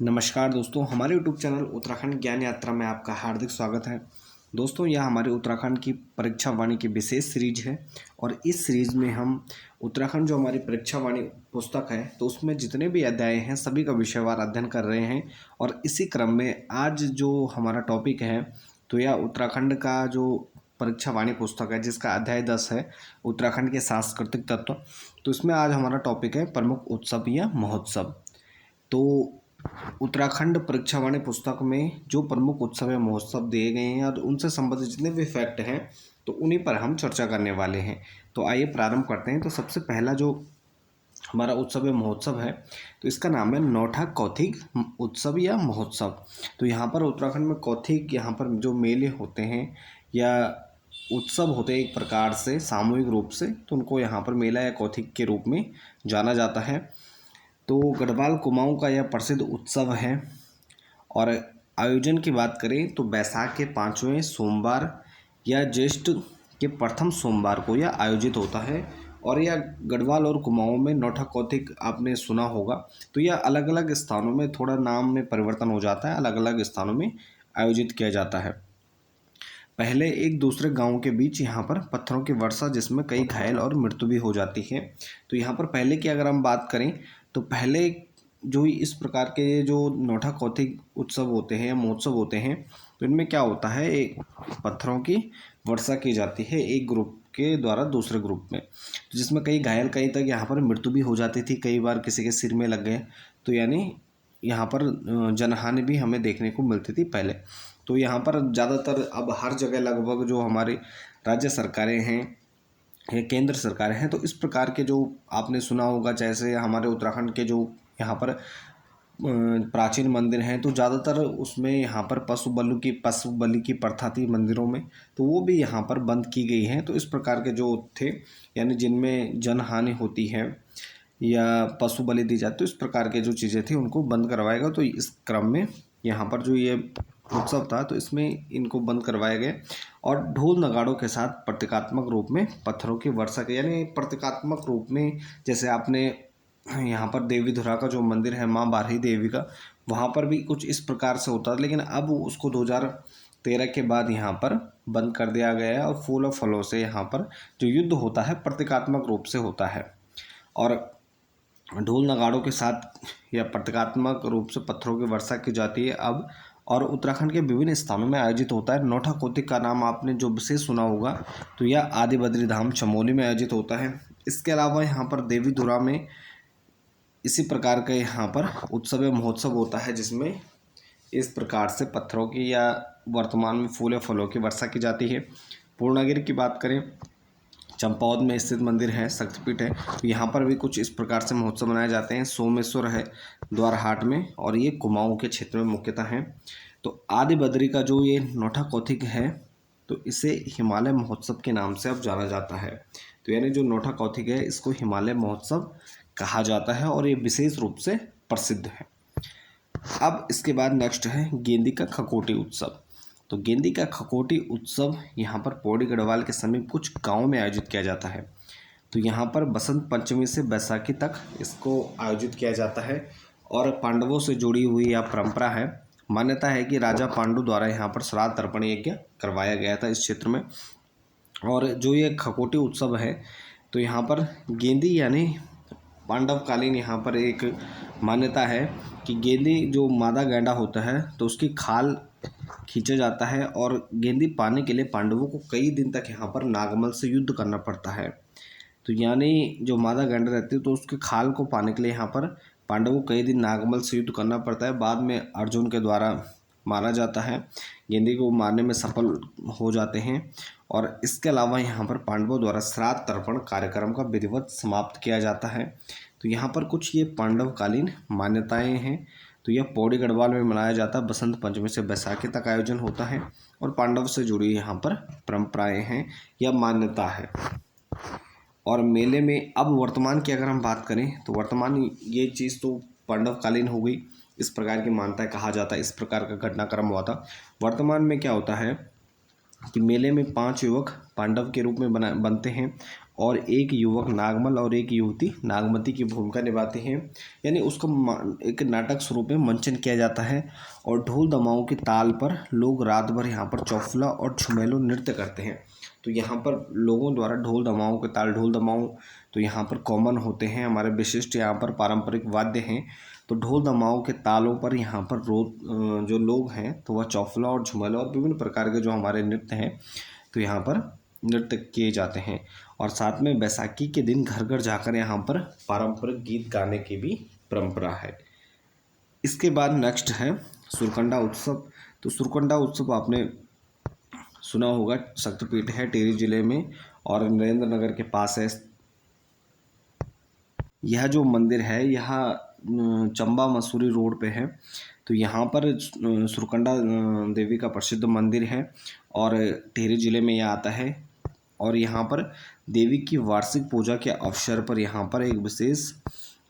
नमस्कार दोस्तों, हमारे यूट्यूब चैनल उत्तराखंड ज्ञान यात्रा में आपका हार्दिक स्वागत है। दोस्तों, यह हमारे उत्तराखंड की परीक्षा वाणी की विशेष सीरीज है और इस सीरीज में हम उत्तराखंड जो हमारी परीक्षा वाणी पुस्तक है तो उसमें जितने भी अध्याय हैं सभी का विषयवार अध्ययन कर रहे हैं। और इसी क्रम में आज जो हमारा टॉपिक है तो यह उत्तराखंड का जो परीक्षा वाणी पुस्तक है जिसका अध्याय 10 है उत्तराखंड के सांस्कृतिक तत्व। तो इसमें आज हमारा टॉपिक है प्रमुख उत्सव या महोत्सव। तो उत्तराखंड परीक्षा वाणी पुस्तक में जो प्रमुख उत्सव या महोत्सव दिए गए हैं और उनसे संबंधित जितने भी फैक्ट हैं तो उन्हीं पर हम चर्चा करने वाले हैं। तो आइए प्रारंभ करते हैं। तो सबसे पहला जो हमारा उत्सव या महोत्सव है तो इसका नाम है नौठा कौथिग उत्सव या महोत्सव। तो यहाँ पर उत्तराखंड में कौथिग यहाँ पर जो मेले होते हैं या उत्सव होते हैं एक प्रकार से सामूहिक रूप से, तो उनको यहाँ पर मेला या कौथिग के रूप में जाना जाता है। तो गढ़वाल कुमाऊं का यह प्रसिद्ध उत्सव है और आयोजन की बात करें तो बैसाख के 5वें सोमवार या ज्येष्ठ के प्रथम सोमवार को यह आयोजित होता है। और यह गढ़वाल और कुमाऊं में नौठा कौथिग आपने सुना होगा। तो यह अलग अलग स्थानों में थोड़ा नाम में परिवर्तन हो जाता है, अलग अलग स्थानों में आयोजित किया जाता है। पहले एक दूसरे गांव के बीच यहाँ पर पत्थरों की वर्षा जिसमें कई घायल और मृत्यु भी हो जाती है। तो यहाँ पर पहले की अगर हम बात करें तो पहले जो इस प्रकार के जो नौठा कौथिग उत्सव होते हैं या महोत्सव होते हैं तो इनमें क्या होता है, एक पत्थरों की वर्षा की जाती है एक ग्रुप के द्वारा दूसरे ग्रुप में, जिसमें कई घायल कई तक यहाँ पर मृत्यु भी हो जाती थी, कई बार किसी के सिर में लग गए। तो यानी यहाँ पर जनहानि भी हमें देखने को मिलती थी पहले। तो यहाँ पर ज़्यादातर अब हर जगह लगभग जो हमारी राज्य सरकारें हैं या केंद्र सरकारें हैं तो इस प्रकार के जो आपने सुना होगा, जैसे हमारे उत्तराखंड के जो यहाँ पर प्राचीन मंदिर हैं तो ज़्यादातर उसमें यहाँ पर पशु बलि की प्रथा थी मंदिरों में, तो वो भी यहाँ पर बंद की गई हैं। तो इस प्रकार के जो थे यानी जिनमें जनहानि होती है या पशु बलि दी जाती, तो इस प्रकार के जो चीज़ें थी उनको बंद करवाएगा। तो इस क्रम में यहाँ पर जो ये उत्सव था तो इसमें इनको बंद करवाया गया और ढोल नगाड़ों के साथ प्रतीकात्मक रूप में पत्थरों की वर्षा के यानी प्रतीकात्मक रूप में, जैसे आपने यहाँ पर देवी धुरा का जो मंदिर है माँ बारही देवी का, वहाँ पर भी कुछ इस प्रकार से होता था, लेकिन अब उसको 2013 के बाद यहाँ पर बंद कर दिया गया है और फूल और फलों से यहाँ पर जो युद्ध होता है प्रतीकात्मक रूप से होता है और ढोल नगाड़ों के साथ या प्रतीकात्मक रूप से पत्थरों की वर्षा की जाती है अब। और उत्तराखंड के विभिन्न स्थानों में आयोजित होता है। नौठा कौथिग का नाम आपने जो विशेष सुना होगा तो यह आदि बद्री धाम चमोली में आयोजित होता है। इसके अलावा यहाँ पर देवी धुरा में इसी प्रकार का यहाँ पर उत्सव या महोत्सव होता है जिसमें इस प्रकार से पत्थरों की या वर्तमान में फूल या फलों की वर्षा की जाती है। पूर्णागिरि की बात करें, चंपावत में स्थित मंदिर है, शक्तिपीठ है, तो यहाँ पर भी कुछ इस प्रकार से महोत्सव मनाए जाते हैं। सोमेश्वर है द्वारहाट में और ये कुमाऊं के क्षेत्र में मुख्यतः हैं। तो आदि बद्री का जो ये नौठा कौथिग है तो इसे हिमालय महोत्सव के नाम से अब जाना जाता है। तो यानी जो नौठा कौथिग है इसको हिमालय महोत्सव कहा जाता है और ये विशेष रूप से प्रसिद्ध है। अब इसके बाद नेक्स्ट है गेंदी का खकोटी उत्सव। तो गेंदी का खकोटी उत्सव यहाँ पर पौड़ी गढ़वाल के समीप कुछ गाँव में आयोजित किया जाता है। तो यहाँ पर बसंत पंचमी से बैसाखी तक इसको आयोजित किया जाता है और पांडवों से जुड़ी हुई यह परंपरा है। मान्यता है कि राजा पांडु द्वारा यहाँ पर श्राद्ध तर्पण यज्ञ करवाया गया था इस क्षेत्र में। और जो ये खकोटी उत्सव है तो यहाँ पर गेंदी यानी पांडवकालीन यहाँ पर एक मान्यता है कि गेंदी जो मादा गैंडा होता है तो उसकी खाल खींचा जाता है और गेंदी पाने के लिए पांडवों को कई दिन तक यहाँ पर नागमल से युद्ध करना पड़ता है। तो यानी जो मादा गैंडा रहती है तो उसके खाल को पाने के लिए यहाँ पर पांडवों को कई दिन नागमल से युद्ध करना पड़ता है। बाद में अर्जुन के द्वारा मारा जाता है, गेंदी को मारने में सफल हो जाते हैं। और इसके अलावा यहाँ पर पांडवों द्वारा श्राद्ध तर्पण कार्यक्रम का विधिवत समाप्त किया जाता है। तो यहाँ पर कुछ ये पांडवकालीन मान्यताएं हैं। तो यह पौड़ी गढ़वाल में मनाया जाता है, बसंत पंचमी से बैसाखी तक आयोजन होता है और पांडव से जुड़ी यहाँ पर परंपराएं हैं या मान्यता है। और मेले में अब वर्तमान की अगर हम बात करें तो वर्तमान ये चीज़ तो पांडवकालीन हो गई, इस प्रकार की मान्यता कहा जाता है, इस प्रकार का घटनाक्रम हुआ था। वर्तमान में क्या होता है कि मेले में 5 युवक पांडव के रूप में बनते हैं और एक युवक नागमल और एक युवती नागमती की भूमिका निभाते हैं। यानी उसको एक नाटक स्वरूप में मंचन किया जाता है और ढोल दमाओं की ताल पर लोग रात भर यहाँ पर चौफला और झुमेलो नृत्य करते हैं। तो यहाँ पर लोगों द्वारा ढोल दमाओं के ताल, ढोल दमाओं तो यहाँ पर कॉमन होते हैं, हमारे विशिष्ट यहाँ पर पारंपरिक वाद्य हैं। तो ढोल दमाओं के तालों पर यहाँ पर जो लोग हैं तो वह चौफला और झुमेला और विभिन्न प्रकार के जो हमारे नृत्य हैं तो यहाँ पर नृत्य किए जाते हैं। और साथ में बैसाखी के दिन घर घर जाकर यहाँ पर पारंपरिक गीत गाने की भी परंपरा है। इसके बाद नेक्स्ट है सुरकंडा उत्सव। तो सुरकंडा उत्सव आपने सुना होगा, शक्तिपीठ है टिहरी जिले में और नरेंद्र नगर के पास है। यह जो मंदिर है यह चंबा मसूरी रोड पे है। तो यहाँ पर सुरकंडा देवी का प्रसिद्ध मंदिर है और टिहरी जिले में यह आता है। और यहाँ पर देवी की वार्षिक पूजा के अवसर पर यहाँ पर एक विशेष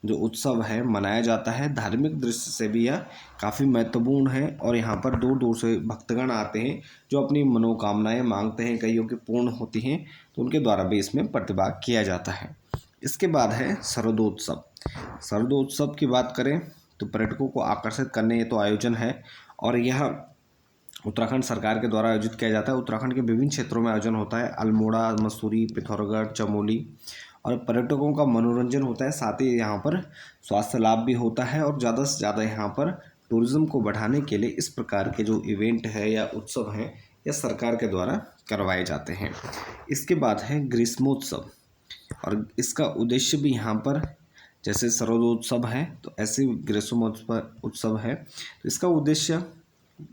जो उत्सव है मनाया जाता है। धार्मिक दृष्टि से भी यह काफ़ी महत्वपूर्ण है और यहाँ पर दूर दूर से भक्तगण आते हैं जो अपनी मनोकामनाएं मांगते हैं, कईयों की पूर्ण होती हैं, तो उनके द्वारा भी इसमें प्रतिभाग किया जाता है। इसके बाद है शरदोत्सव। शरदोत्सव की बात करें तो पर्यटकों को आकर्षित करने ये तो आयोजन है और यह उत्तराखंड सरकार के द्वारा आयोजित किया जाता है। उत्तराखंड के विभिन्न क्षेत्रों में आयोजन होता है, अल्मोड़ा, मसूरी, पिथौरागढ़, चमोली, और पर्यटकों का मनोरंजन होता है। साथ ही यहाँ पर स्वास्थ्य लाभ भी होता है और ज़्यादा से ज़्यादा यहाँ पर टूरिज़्म को बढ़ाने के लिए इस प्रकार के जो इवेंट है या उत्सव हैं यह सरकार के द्वारा करवाए जाते हैं। इसके बाद है ग्रीष्मोत्सव और इसका उद्देश्य भी यहाँ पर जैसे शरदोत्सव है तो ऐसे ग्रीष्मोत्सव है। तो इसका उद्देश्य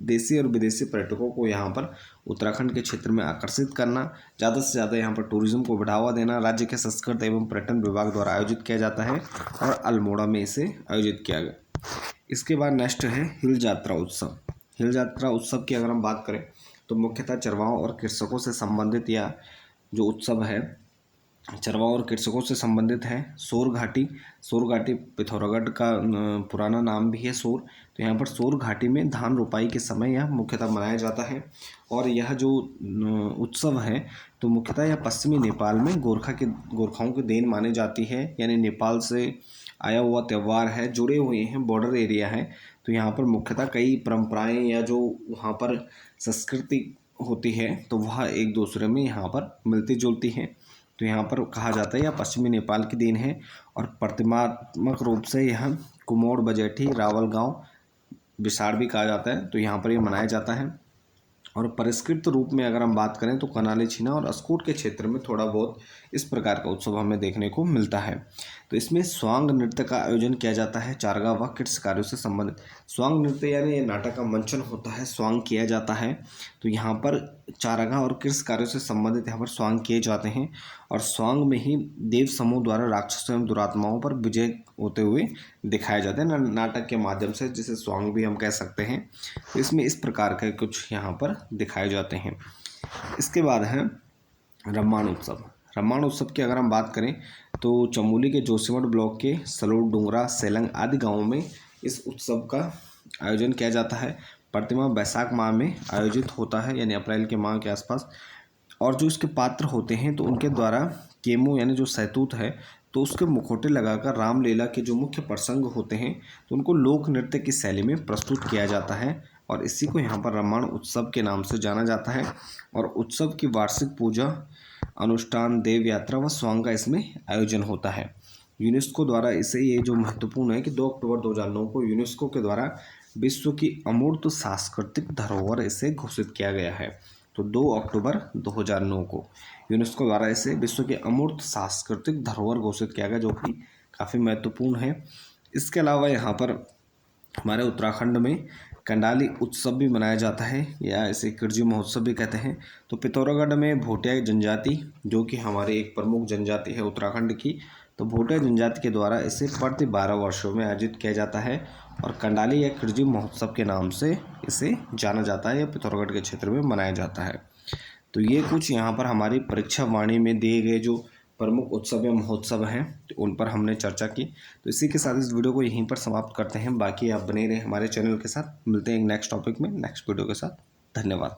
देशी और विदेशी पर्यटकों को यहाँ पर उत्तराखंड के क्षेत्र में आकर्षित करना, ज़्यादा से ज़्यादा यहाँ पर टूरिज्म को बढ़ावा देना राज्य के संस्कृति एवं पर्यटन विभाग द्वारा आयोजित किया जाता है और अल्मोड़ा में इसे आयोजित किया गया। इसके बाद नेक्स्ट है हिल यात्रा उत्सव। हिल यात्रा उत्सव की अगर हम बात करें तो मुख्यतः चरवाहों और कृषकों से संबंधित यह जो उत्सव है चरवाहों और कृषकों से संबंधित है। सोर घाटी पिथौरागढ़ का पुराना नाम भी है सोर। तो यहाँ पर सोर घाटी में धान रोपाई के समय यह मुख्यतः मनाया जाता है और यह जो उत्सव है तो मुख्यतः यह पश्चिमी नेपाल में गोरखाओं की देन मानी जाती है। यानी नेपाल से आया हुआ त्यौहार है, जुड़े हुए हैं, बॉर्डर एरिया है। तो यहाँ पर मुख्यतः कई परंपराएं या जो वहाँ पर संस्कृति होती है तो वह एक दूसरे में यहाँ पर मिलती जुलती हैं। तो यहाँ पर कहा जाता है यह पश्चिमी नेपाल की देन है और प्रतिमात्मक रूप से यह कुमोड़, बजेठी, रावल गांव, बिसाड़ भी कहा जाता है। तो यहाँ पर यह मनाया जाता है। और परिष्कृत रूप में अगर हम बात करें तो कनाली, छीना और अस्कोट के क्षेत्र में थोड़ा बहुत इस प्रकार का उत्सव हमें देखने को मिलता है। तो इसमें स्वांग नृत्य का आयोजन किया जाता है, चारगा व कृषि कार्यों से संबंधित। स्वांग नृत्य यानी ये नाटक का मंचन होता है, स्वांग किया जाता है। तो यहाँ पर चारगा और कृषि कार्यों से संबंधित यहाँ पर स्वांग किए जाते हैं और स्वांग में ही देव समूह द्वारा राक्षसों एवं दुरात्माओं पर विजय होते हुए दिखाए जाते हैं नाटक के माध्यम से, जिसे स्वांग भी हम कह सकते हैं। तो इसमें इस प्रकार के कुछ यहाँ पर दिखाए जाते हैं। इसके बाद है रम्माण उत्सव। रम्माण उत्सव की अगर हम बात करें तो चमोली के जोशीमठ ब्लॉक के सलोट, डूंगरा, सेलंग आदि गाँवों में इस उत्सव का आयोजन किया जाता है। प्रतिमा बैसाख माह में आयोजित होता है, यानी अप्रैल के माह के आसपास। और जो इसके पात्र होते हैं तो उनके द्वारा केमू यानी जो सैतूत है तो उसके मुखौटे लगाकर रामलीला के जो मुख्य प्रसंग होते हैं तो उनको लोक नृत्य की शैली में प्रस्तुत किया जाता है और इसी को यहाँ पर रम्माण उत्सव के नाम से जाना जाता है। और उत्सव की वार्षिक पूजा, अनुष्ठान, देव यात्रा व स्वांग का इसमें आयोजन होता है। यूनेस्को द्वारा इसे ये जो महत्वपूर्ण है कि 2 अक्टूबर 2009 को यूनेस्को के द्वारा विश्व की अमूर्त सांस्कृतिक धरोहर इसे घोषित किया गया है। तो 2 अक्टूबर 2009 को यूनेस्को द्वारा इसे विश्व के अमूर्त सांस्कृतिक धरोहर घोषित किया गया, जो कि काफ़ी महत्वपूर्ण है। इसके अलावा यहाँ पर हमारे उत्तराखंड में कंडाली उत्सव भी मनाया जाता है या इसे किरजी महोत्सव भी कहते हैं। तो पिथौरागढ़ में भोटिया जनजाति, जो कि हमारी एक प्रमुख जनजाति है उत्तराखंड की, तो भोटिया जनजाति के द्वारा इसे प्रति 12 वर्षों में आयोजित किया जाता है और कंडाली या किरजी महोत्सव के नाम से इसे जाना जाता है या पिथौरागढ़ के क्षेत्र में मनाया जाता है। तो ये कुछ यहाँ पर हमारी परीक्षा वाणी में दिए गए जो प्रमुख उत्सव या महोत्सव हैं तो उन पर हमने चर्चा की। तो इसी के साथ इस वीडियो को यहीं पर समाप्त करते हैं। बाकी आप बने रहे हमारे चैनल के साथ। मिलते हैं एक नेक्स्ट टॉपिक में, नेक्स्ट वीडियो के साथ। धन्यवाद।